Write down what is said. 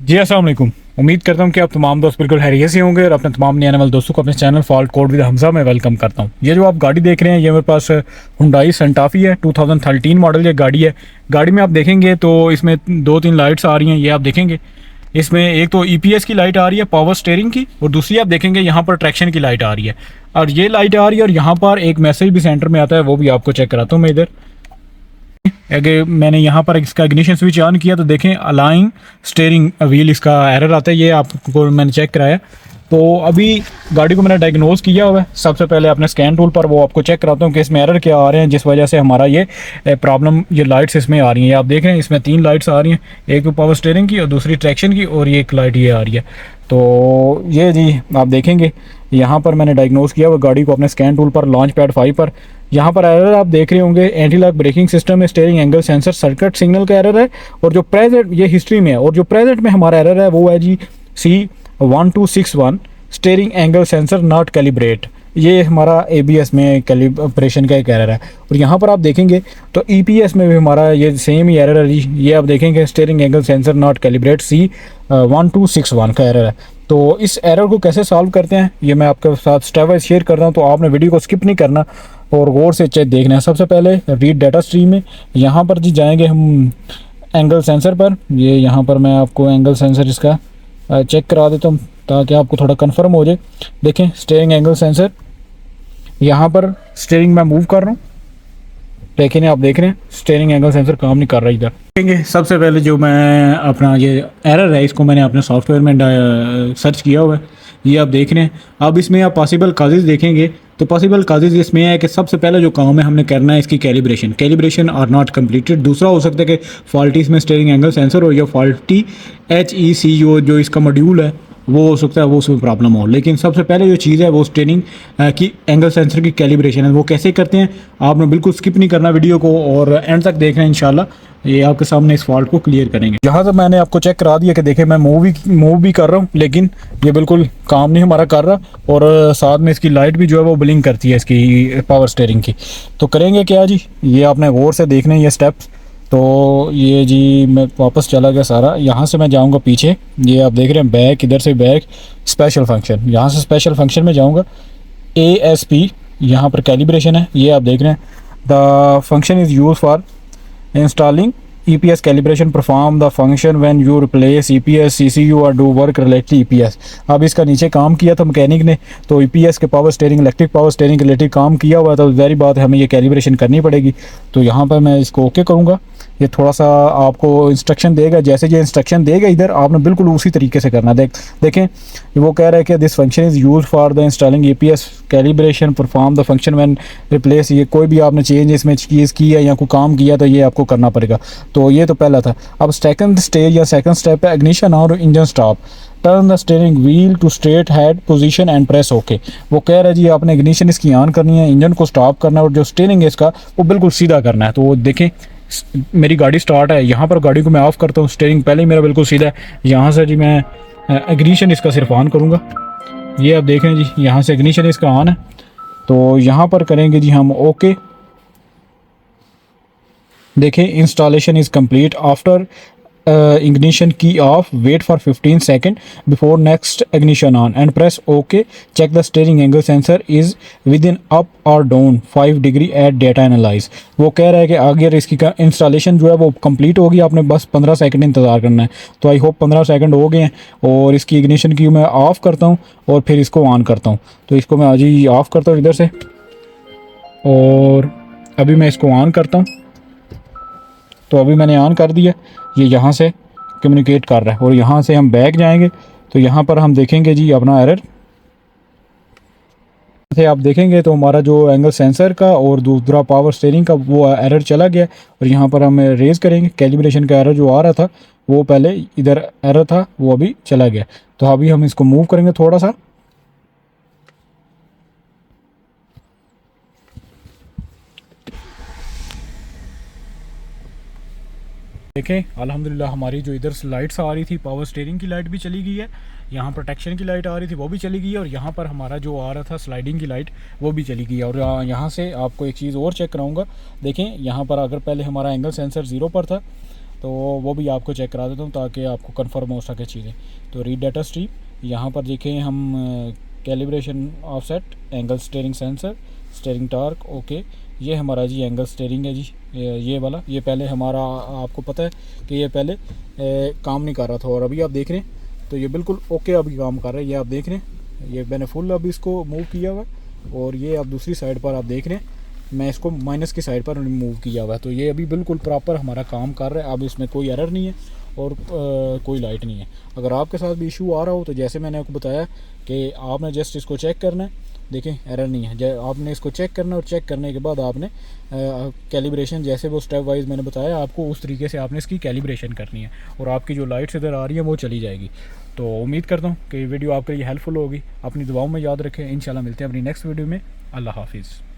जी अस्सलाम वालेकुम। उम्मीद करता हूँ कि आप तमाम दोस्त बिल्कुल खैरियत से होंगे और अपने तमाम नए आने वाले दोस्तों को अपने channel fault code with Hamza में वेलकम करता हूँ। ये जो आप गाड़ी देख रहे हैं ये मेरे पास हुंडई सेंटाफी है, 2013 मॉडल ये गाड़ी है। गाड़ी में आप देखेंगे तो इसमें दो तीन लाइट्स आ रही हैं, ये आप देखेंगे। इसमें एक तो EPS की लाइट आ रही है पावर स्टीयरिंग की, और दूसरी आप देखेंगे यहाँ पर ट्रैक्शन की लाइट आ रही है, और ये लाइट आ रही है। और यहाँ पर एक मैसेज भी सेंटर में आता है, वो भी आपको चेक कराता हूँ मैं इधर। अगर मैंने यहाँ पर इसका इग्निशन स्विच ऑन किया तो देखें अलाइन स्टीयरिंग व्हील इसका एरर आता है, ये आपको मैंने चेक कराया। तो अभी गाड़ी को मैंने डायग्नोज किया हुआ है। सबसे पहले अपने स्कैन टूल पर वो आपको चेक कराता हूँ कि इसमें एरर क्या आ रहे हैं जिस वजह से हमारा ये प्रॉब्लम, ये लाइट्स इसमें आ रही हैं। ये आप देख रहे हैं इसमें तीन लाइट्स आ रही हैं, एक तो पावर स्टीयरिंग की और दूसरी ट्रैक्शन की, और ये एक लाइट ये आ रही है। तो ये जी आप देखेंगे यहाँ पर मैंने डायग्नोज किया हुआ गाड़ी को अपने स्कैन टूल पर लॉन्च पैड 5 पर। यहाँ पर एरर आप देख रहे होंगे एंटी लॉक ब्रेकिंग सिस्टम में steering angle sensor circuit signal का एरर है। और जो प्रेजेंट ये हिस्ट्री में है, और जो प्रेजेंट में हमारा एरर है वो है जी C1261 steering angle sensor not calibrate. ये हमारा ABS में कैलिब्रेशन का एक एरर है। और यहाँ पर आप देखेंगे तो EPS में भी हमारा ये सेम ही एरर है जी। ये आप देखेंगे steering angle sensor not calibrate C1261 का एरर है। तो इस एरर को कैसे सॉल्व करते हैं ये मैं आपके साथ स्टेप बाय शेयर कर रहा हूँ, तो आपने वीडियो को स्किप नहीं करना और गौर से चेक देखना है। सबसे पहले रीड डाटा स्ट्रीम में यहाँ पर जी जाएंगे हम एंगल सेंसर पर। ये यहाँ पर मैं आपको एंगल सेंसर इसका चेक करा देता हूँ ताकि आपको थोड़ा कंफर्म हो जाए। देखें स्टीयरिंग एंगल सेंसर, यहाँ पर स्टीयरिंग मैं मूव कर रहा हूँ, लेकिन आप देख रहे हैं स्टीयरिंग एंगल सेंसर काम नहीं कर रहा इधर। देखेंगे सबसे पहले जो मैं अपना ये एरर है इसको मैंने अपने सॉफ्टवेयर में सर्च किया हुआ है, ये आप देख रहे हैं। अब इसमें आप पॉसिबल काजेज़ देखेंगे तो पॉसिबल काजेज़ इसमें है कि सबसे पहले जो काम है हमने करना है इसकी कैलिब्रेशन आर नॉट कंप्लीटेड। दूसरा हो सकता है कि फॉल्टी इसमें स्टीयरिंग एंगल सेंसर हो, या फॉल्टी HECU जो इसका मॉड्यूल है वो हो सकता है वो उसमें प्रॉब्लम हो। लेकिन सबसे पहले जो चीज़ है वो स्टीयरिंग की एंगल सेंसर की कैलिब्रेशन है। वो कैसे करते हैं आपने बिल्कुल स्किप नहीं करना वीडियो को और एंड तक देखना है, इंशाल्लाह ये आपके सामने इस फॉल्ट को क्लियर करेंगे। यहाँ से मैंने आपको चेक करा दिया कि देखें मैं मूव भी कर रहा हूँ, लेकिन ये बिल्कुल काम नहीं हमारा कर रहा, और साथ में इसकी लाइट भी जो है वो ब्लिंक करती है इसकी पावर स्टीयरिंग की। तो करेंगे क्या जी, ये आपने गौर से देखना है ये स्टेप्स। तो ये जी मैं वापस चला गया सारा, यहाँ से मैं जाऊँगा पीछे। ये आप देख रहे हैं बैक, इधर से बैक स्पेशल फंक्शन, यहाँ से स्पेशल फंक्शन में जाऊँगा। ASP यहाँ पर कैलिब्रेशन है, ये आप देख रहे हैं। The function is use for installing EPS calibration perform the function when you replace EPS CCU or do work related to EPS। अब इसका नीचे काम किया था मैकेनिक ने, तो EPS के power steering electric power steering related काम किया हुआ था, तो ज़ाहिर बात है हमें ये कैलिब्रेशन करनी पड़ेगी। तो यहाँ पर मैं इसको ओके करूँगा। ये थोड़ा सा आपको इंस्ट्रक्शन देगा, जैसे ये इंस्ट्रक्शन देगा इधर आपने बिल्कुल उसी तरीके से करना। देखें वो कह रहा है कि this function is use for the installing EPS calibration perform the function when replace. ये कोई भी आपने चेंज इसमें चीज़ की है या कोई काम किया तो ये आपको करना पड़ेगा। तो ये तो पहला था। अब सेकंड स्टेज या सेकंड स्टेप है इग्निशन और engine stop. Turn the steering wheel to straight head position and press okay. वो कह रहा है जी आपने इग्निशन इसकी ऑन करनी है, इंजन को स्टॉप करना है, और जो स्टीयरिंग है इसका वो बिल्कुल सीधा करना है। तो वो देखें मेरी गाड़ी स्टार्ट है, यहाँ पर गाड़ी को मैं ऑफ़ करता हूँ, स्टीयरिंग पहले ही मेरा बिल्कुल सीधा है। यहाँ से जी मैं इग्निशन इसका सिर्फ ऑन करूँगा। ये आप देख रहे हैं जी यहाँ से इग्निशन इसका ऑन है। तो यहाँ पर करेंगे जी हम ओके। देखें installation is complete. After ignition key off, wait for 15 seconds before next ignition on and press OK. Check the steering angle sensor is within up or down 5 degree at data analyze। वो कह रहा है कि अगर इसकी installation जो है वो कंप्लीट होगी, आपने बस 15 सेकंड इंतज़ार करना है। तो आई होप 15 सेकंड हो गए हैं, और इसकी इग्निशन की मैं ऑफ़ करता हूँ और फिर इसको ऑन करता हूँ। तो इसको मैं आज ही ऑफ़ करता हूँ इधर से, और अभी मैं इसको ऑन करता हूँ। तो अभी मैंने ऑन कर दिया, ये यहाँ से कम्युनिकेट कर रहा है। और यहाँ से हम बैक जाएंगे तो यहाँ पर हम देखेंगे जी अपना एरर से आप देखेंगे तो हमारा जो एंगल सेंसर का और दूसरा पावर स्टीयरिंग का वो एरर चला गया। और यहाँ पर हम रेज़ करेंगे, कैलिब्रेशन का एरर जो आ रहा था वो पहले इधर एरर था वो अभी चला गया। तो अभी हम इसको मूव करेंगे थोड़ा सा। देखें अल्हम्दुलिल्लाह हमारी जो इधर लाइट्स आ रही थी, पावर स्टीयरिंग की लाइट भी चली गई है, यहाँ प्रोटेक्शन की लाइट आ रही थी वो भी चली गई है, और यहाँ पर हमारा जो आ रहा था स्लाइडिंग की लाइट वो भी चली गई है। और यहाँ से आपको एक चीज़ और चेक कराऊंगा। देखें यहाँ पर अगर पहले हमारा एंगल सेंसर 0 पर था तो वो भी आपको चेक करा देता हूँ ताकि आपको कंफर्म हो सके चीज़ें। तो रीड डाटा स्ट्रीम, यहाँ पर देखें हम calibration offset, angle steering sensor, steering torque, okay. ये हमारा जी एंगल स्टीयरिंग है जी, ये वाला। ये पहले हमारा आपको पता है कि ये पहले काम नहीं कर रहा था, और अभी आप देख रहे हैं तो ये बिल्कुल ओके अभी काम कर रहा है। ये आप देख रहे हैं, ये मैंने फुल अभी इसको मूव किया हुआ है, और ये आप दूसरी साइड पर आप देख रहे हैं मैं इसको माइनस की साइड पर मूव किया हुआ है। तो ये अभी बिल्कुल प्रॉपर हमारा काम कर रहा है। अब इसमें कोई एरर नहीं है और कोई लाइट नहीं है। अगर आपके साथ भी इशू आ रहा हो तो जैसे मैंने आपको बताया कि आपने जस्ट इसको चेक करना है। देखें एरर नहीं है, आपने इसको चेक करना है, और चेक करने के बाद आपने कैलिब्रेशन जैसे वो स्टेप वाइज मैंने बताया आपको उस तरीके से आपने इसकी कैलिब्रेशन करनी है, और आपकी जो लाइट्स इधर आ रही है वो चली जाएगी। तो उम्मीद करता हूँ कि वीडियो आपके लिए हेल्पफुल होगी। अपनी दुआओं में याद रखें। इंशाल्लाह मिलते हैं अपनी नेक्स्ट वीडियो में। अल्लाह हाफिज़।